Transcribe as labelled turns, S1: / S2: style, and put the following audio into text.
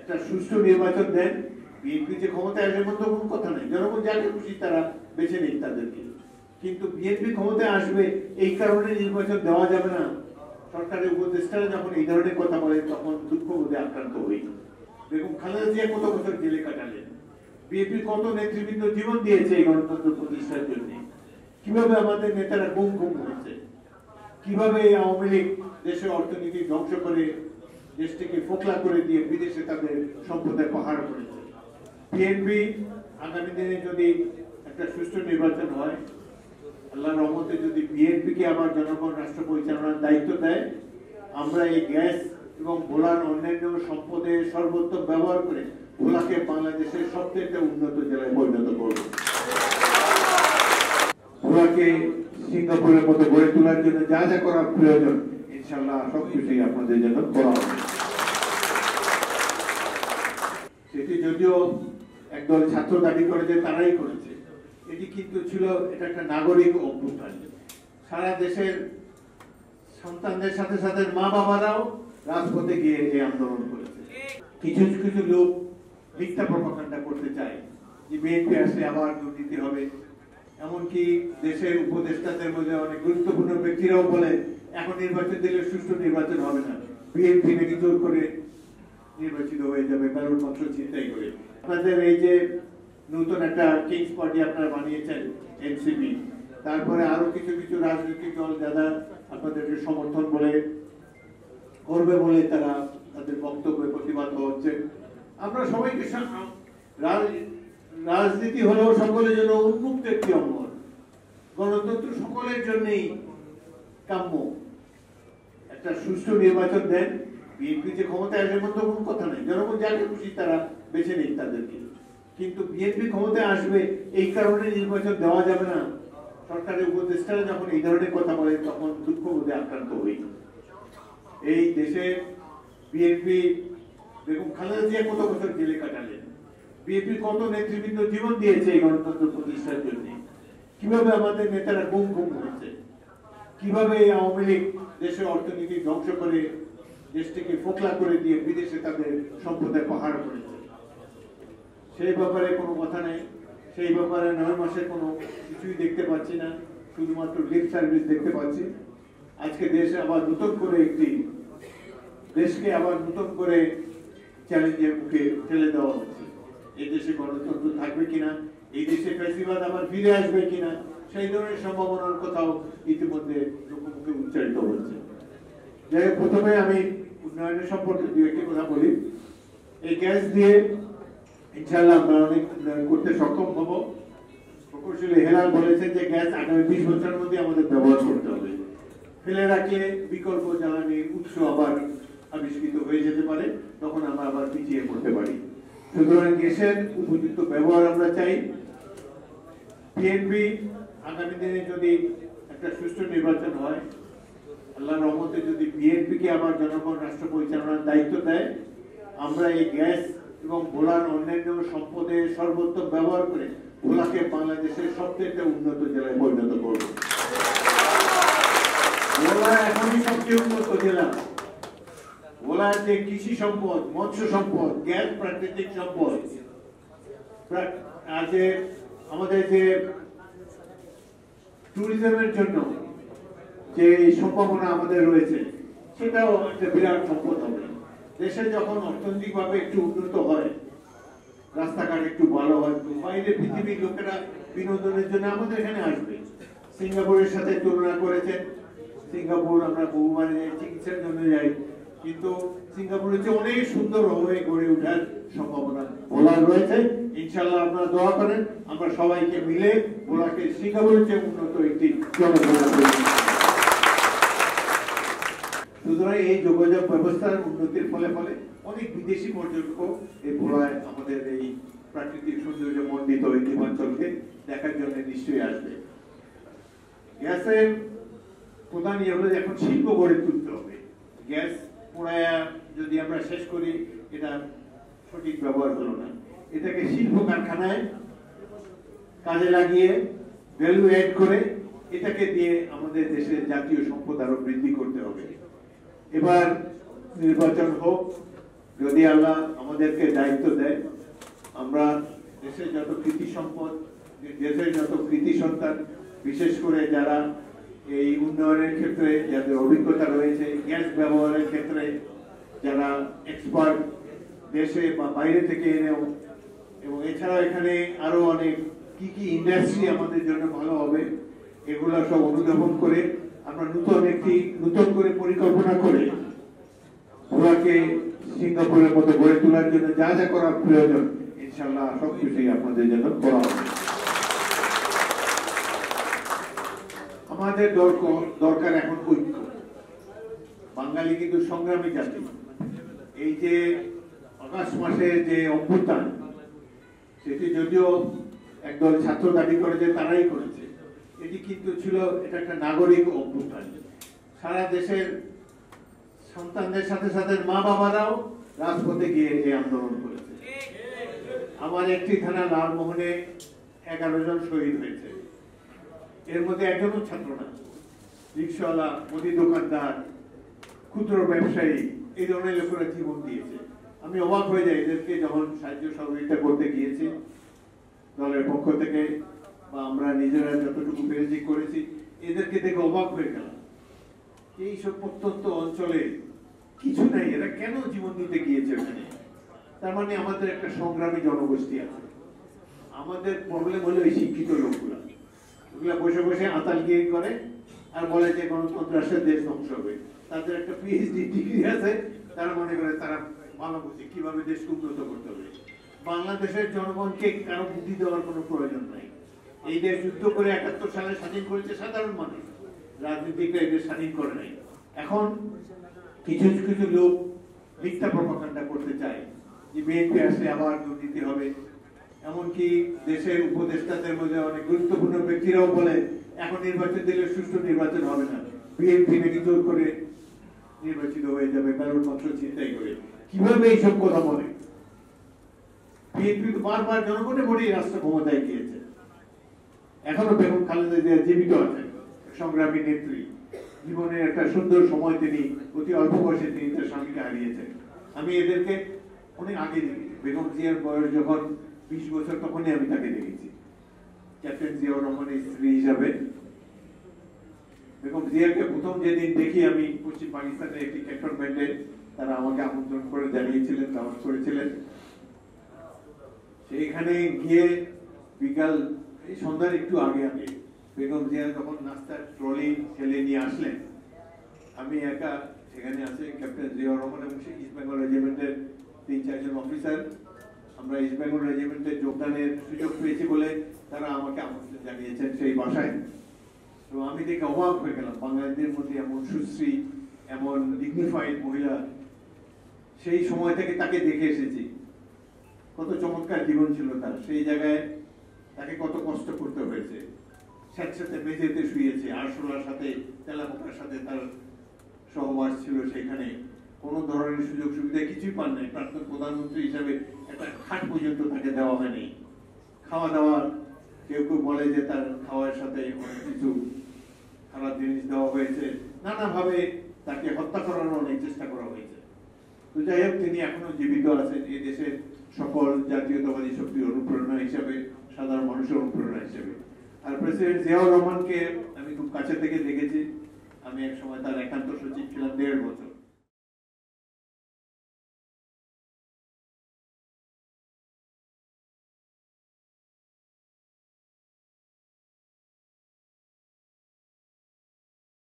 S1: একটা সুষ্ঠু নির্বাচন দেন, বিএনপি যে ক্ষমতায় আসবে মতো কোনো কথা নেই, জনগণ যাকে খুশি তারা বেছে নিক তাদেরকে। কিন্তু বিএনপি ক্ষমতায় আসবে এই কারণে নির্বাচন দেওয়া যাবে না, সরকারের উপদেষ্টারা যখন এই ধরনের কথা বলে তখন দুঃখ বোধে আক্রান্ত হই। বেগম খালেদা জিয়া কত বছর জেলে কাটালেন, বিএনপি কত নেতৃবৃন্দ জীবন দিয়েছে এই গণতন্ত্র প্রতিষ্ঠার জন্য, কিভাবে আমাদের নেতারা গুম হয়েছে, কিভাবে আওয়ামী লীগ দেশের অর্থনীতি ধ্বংস করে দেশটিকে ফোকলা করে দিয়ে বিদেশে তাদের সম্পদের পাহাড় করেছে। বিএনপি আগামী দিনে যদি একটা সুষ্ঠু নির্বাচন হয়, আল্লাহর রহমতে যদি বিএনপিকে আবার জনগণ রাষ্ট্র পরিচালনার দায়িত্ব দেয়, আমরা এই গ্যাস এবং ভোলার অন্যান্য সম্পদের সর্বোত্তম ব্যবহার করে ভোলাকে বাংলাদেশের সবচেয়ে উন্নত জেলায় পরিণত করব। ভোলাকে সিঙ্গাপুরের মতো গড়ে তোলার জন্য যা যা করার প্রয়োজন ইনশাআল্লাহ সবকিছুই আপনাদের জন্য করা হবে। সেটি যদিও একদল ছাত্র দাবি করে যে তারাই করেছে, এটি কিন্তু ছিল এটা একটা নাগরিক অভ্যুত্থান। সারা দেশের সন্তানদের সাথে সাথে মা বাবারাও রাজপথে গিয়ে এই আন্দোলন করেছে। কিছু কিছু লোক মিথ্যা প্রপাগান্ডা করতে চায় যে বিএনপি আসলে আবার দুর্নীতি হবে, এমনকি দেশের উপদেষ্টাদের মধ্যে অনেক গুরুত্বপূর্ণ ব্যক্তিরাও বলে এখন নির্বাচন দিলে সুষ্ঠু নির্বাচন হবে না, বিএনপি নাকি জোর করে নির্বাচিত হয়ে যাবে ব্যালট বাক্স ছিনতাই করে। আপনাদের এই যে নতুন একটা কিংস পার্টি আপনারা বানিয়েছেন এনসিপি, তারপরে আরো কিছু কিছু রাজনৈতিক দল যারা আপনাদেরকে সমর্থন করবে বলে তারা তাদের বক্তব্যে প্রতিবাদ হচ্ছে। আমরা সবাইকে রাজনীতি হলো সকলের জন্য উন্মুক্ত একটি অঙ্গন, গণতন্ত্র সকলের জন্যই কাম্য। একটা সুষ্ঠু নির্বাচন দেন, বিএনপি যে ক্ষমতায় আসবে মতো কোনো কথা নেই, জনগণ যাকে খুশি তারা বেছে নিক তাদেরকে। কিন্তু বিএনপি ক্ষমতায় আসবে এই কারণে নির্বাচন দেওয়া যাবে না, সরকারের উপদেষ্টারা যখন এই ধরনের কথা বলে তখন দুঃখ বোধে আক্রান্ত হই। এই দেশে বিএনপি বেগম খালেদা জিয়া কত বছর জেলে কাটালেন, বিএনপি কত নেতৃবৃন্দ জীবন দিয়েছে এই গণতন্ত্র প্রতিষ্ঠার জন্য, কিভাবে আমাদের নেতারা গুম হয়েছে, কিভাবে আওয়ামী লীগ দেশের অর্থনীতি ধ্বংস করে দেশটিকে ফোকলা করে দিয়ে বিদেশে তাদের সম্পদের পাহাড় করেছে। সেই ব্যাপারে কোনো কথা নেই, সেই ব্যাপারে 9 মাসের কোনো কিছুই দেখতে পাচ্ছি না, শুধুমাত্র লিপ সার্ভিস দেখতে পাচ্ছি। আজকে দেশে আবার নতুন করে দেশকে আবার নতুন করে চ্যালেঞ্জের মুখে ঠেলে দেওয়া হচ্ছে। এই দেশে গণতন্ত্র থাকবে কিনা, এই দেশে ফ্যাসিবাদ আবার ফিরে আসবে কিনা, সেই ধরনের সম্ভাবনার কথাও ইতিমধ্যে লোকমুখে উচ্চারিত হচ্ছে। যাই হোক, প্রথমে আমি উন্নয়নের সম্পর্কে দু একটি কথা বলি। এই গ্যাস দিয়ে ইনশাআল্লাহ আমরা অনেক উন্নয়ন করতে সক্ষম হব। প্রকৌশলী হেলাল বলেছেন যে গ্যাস আগামী 20 বছরের মধ্যে আমাদের ব্যবহার করতে হবে, ফেলে রাখলে বিকল্প জ্বালানির উৎস আবার আবিষ্কৃত হয়ে যেতে পারে, তখন আমরা আবার পিছিয়ে পড়তে পারি। সুতরাং গ্যাসের উপযুক্ত ব্যবহার আমরা চাই। বিএনপি আগামী দিনে যদি একটা সুষ্ঠু নির্বাচন হয়, আল্লাহর রহমতে যদি বিএনপিকে আবার জনগণ রাষ্ট্র পরিচালনার দায়িত্ব দেয়, আমরা এই গ্যাস এবং ভোলার অন্যান্য সম্পদের সর্বোত্তম ব্যবহার করে ভোলাকে বাংলাদেশের সবচেয়ে উন্নত জেলায় পরিণত করব। ভোলা এখনই সবচেয়ে উন্নত জেলা। ভোলার যে কৃষি সম্পদ, মৎস্য সম্পদ, গ্যাস, প্রাকৃতিক সম্পদ, আর যে আমাদের যে ট্যুরিজমের জন্য যে সম্ভাবনা আমাদের রয়েছে, সেটাও একটা বিরাট সম্পদ হবে। দেশে যখন অর্থনৈতিকভাবে একটু উন্নত হয়, রাস্তাঘাট একটু ভালো হয়, বাইরে পৃথিবীর লোকেরা বিনোদনের জন্য আমাদের এখানে আসবে। সিঙ্গাপুরের সাথে তুলনা করেছেন, সিঙ্গাপুর আমরা বহুবার চিকিৎসার জন্য যাই, কিন্তু সিঙ্গাপুরের চেয়ে অনেক সুন্দর হয়ে গড়ে ওঠার সম্ভাবনা ভোলা রয়েছে। ইনশাআল্লাহ আপনারা দোয়া করেন, আমরা সবাইকে মিলে ভোলাকে সিঙ্গাপুরের চেয়ে উন্নত একটি জনগণনা। সুতরাং এই যোগাযোগ ব্যবস্থার উন্নতির ফলে অনেক বিদেশি পর্যটক এই ভোলায় আমাদের এই প্রাকৃতিক সৌন্দর্য মণ্ডিত এই দ্বীপাঞ্চলকে দেখার জন্য নিশ্চয়ই আসবে। গ্যাসের প্রধান ইয়ে হলো এখন শিল্প গড়ে তুলতে হবে। গ্যাস পোড়ায়া যদি আমরা শেষ করি, এটা সঠিক ব্যবহার হলো না। এটাকে শিল্প কারখানায় কাজে লাগিয়ে ভ্যালু এড করে এটাকে দিয়ে আমাদের দেশের জাতীয় সম্পদ আরো বৃদ্ধি করতে হবে। এবার নির্বাচন হোক, যদি আল্লাহ আমাদেরকে দায়িত্ব দেয়, আমরা দেশের যত কৃতি সম্পদ, দেশের যত কৃতি সন্তান, বিশেষ করে যারা এই উন্নয়নের ক্ষেত্রে যাদের অভিজ্ঞতা রয়েছে, গ্যাস ব্যবহারের ক্ষেত্রে যারা এক্সপার্ট, দেশে বা বাইরে থেকে এনেও, এবং এছাড়াও এখানে আরো অনেক কি কি ইন্ডাস্ট্রি আমাদের জন্য ভালো হবে, এগুলো সব অনুধাবন করে আমরা নতুন করে পরিকল্পনা করে ভুয়াকে সিঙ্গাপুরের মতো গড়ে তোলার জন্য যা যা করার প্রয়োজন ইনশাআল্লাহ সবকিছুই আপনাদের জন্য করা হবে। আমাদের দরকার এখন ঐক্য। বাঙালি কিন্তু সংগ্রামী জাতি। এই যে আগস্ট মাসের যে অভ্যুত্থান, সেটি যদিও একদল ছাত্র দাবি করে যে তারাই করেছে, এটি কিন্তু ছিল এটা একটা নাগরিক অভ্যুত্থান। সারা দেশের সন্তানদের সাথে সাথে মা বাবারাও রাজপথে গিয়ে এই আন্দোলন করেছে। আমার একটি থানা লালমোহনে 11 জন শহীদ হয়েছে, এর মধ্যে একজনও ছাত্র না। রিক্সাওয়ালা, মুদি দোকানদার, ক্ষুদ্র ব্যবসায়ী, এই ধরনের লোকেরা জীবন দিয়েছে। আমি অবাক হয়ে যাই এদেরকে যখন সাহায্য সহযোগিতা করতে গিয়েছি দলের পক্ষ থেকে, বা আমরা নিজেরা যতটুকু পেরেছি করেছি, এদেরকে দেখে অবাক হয়ে গেলাম। এইসব প্রত্যন্ত অঞ্চলে কিছু নাই, এরা কেন জীবন দিতে গিয়েছে ওখানে? তার মানে আমাদের একটা সংগ্রামী জনগোষ্ঠী আছে। আমাদের প্রবলেম হলো এই শিক্ষিত লোকগুলা, ওগুলা বসে বসে আতালগিরি করে আর বলে যে গণতন্ত্র আসলে দেশ ধ্বংস হবে। তাদের একটা পিএইচডি ডিগ্রি আছে, তারা মনে করে তারা ভালো বুঝে কিভাবে দেশকে উন্নত করতে হবে। বাংলাদেশের জনগণকে কারো বুদ্ধি দেওয়ার কোনো প্রয়োজন নাই। এই দেশ যুদ্ধ করে 71 সালে স্বাধীন করেছে সাধারণ মানুষ, রাজনীতিকরা এই দেশ স্বাধীন করে নাই। এখন কিছু কিছু লোক মিথ্যা প্রপাগান্ডা করতে চায় যে বিএনপি আসলে আবার দুর্নীতি হবে। এমনকি দেশের উপদেষ্টাদের মধ্যে অনেক গুরুত্বপূর্ণ ব্যক্তিরাও বলে এখন নির্বাচন দিলে সুষ্ঠু নির্বাচন হবে না, বিএনপি নাকি জোর করে নির্বাচিত হয়ে যাবে ব্যালট বাক্স চিন্তাই করে। কিভাবে এইসব কথা বলে? বিএনপি তো বারবার জনগণের ভোটে রাষ্ট্র ক্ষমতায় গিয়েছে। এখনো বেগম খালেদা জিয়া জীবিত আছেন, সংগ্রামী নেত্রী। জীবনের একটা সুন্দর সময় তিনি অতি অল্প বয়সে তিনি তার স্বামীকে হারিয়েছেন। আমি এদেরকে অনেক আগে দেখেছি। বেগম জিয়ার বয়স যখন 20 বছর, তখনই আমি তাকে দেখেছি ক্যাপ্টেন জিয়াউর রহমানের স্ত্রী হিসাবে। বেগম জিয়াকে প্রথম যেদিন দেখি আমি পশ্চিম পাকিস্তানের একটি ক্যান্টনমেন্টে, তারা আমাকে আমন্ত্রণ করে জানিয়েছিলেন, দাওয়াত করেছিলেন। সেইখানে গিয়ে বিকাল এই সন্ধ্যার একটু আগে বেগম জিয়া যখন নাস্তার ট্রলি ঠেলে নিয়ে আসলেন, আমি একা সেখানে আছে ক্যাপ্টেন জিয়াউর রহমান এবং ইস্ট বেঙ্গল রেজিমেন্টের 3-4 জন অফিসার। আমরা ইস্ট বেঙ্গল রেজিমেন্টে যোগদানের সুযোগ পেয়েছি বলে তারা আমাকে আমন্ত্রণ জানিয়েছেন সেই বাসায়। তো আমি দেখে অবাক হয়ে গেলাম, বাঙালিদের মধ্যে এমন সুশ্রী, এমন ডিগনিফাইড মহিলা। সেই সময় থেকে তাকে দেখে এসেছি, কত চমৎকার জীবন ছিল তার। সেই জায়গায় তাকে কত কষ্ট করতে হয়েছে। স্যাঁতস্যাঁতে মেঝেতে শুয়েছে, আরশোলার সাথে, তেলাপোকার সাথে তার সহবাস ছিল। সেখানে কোনো ধরনের সুযোগ সুবিধা কিছুই পান নাই। প্রাক্তন প্রধানমন্ত্রী হিসাবে একটা খাট পর্যন্ত তাকে দেওয়া হয়নি। খাওয়া দাওয়া, কেউ কেউ বলে যে তার খাওয়ার সাথে অনেক কিছু খারাপ জিনিস দেওয়া হয়েছে, নানাভাবে তাকে হত্যা করার অনেক চেষ্টা করা হয়েছে। তো যাই হোক, তিনি এখনো জীবিত আছেন এই দেশের সকল জাতীয়তাবাদী শক্তির অনুপ্রেরণা হিসাবে, সাধারণ মানুষের অনুপ্রেরণা হিসাবে। আর প্রেসিডেন্ট জিয়াউর রহমানকে আমি খুব কাছে থেকে দেখেছি। আমি এক সময় তার একান্ত সচিব ছিলাম 1.5 বছর।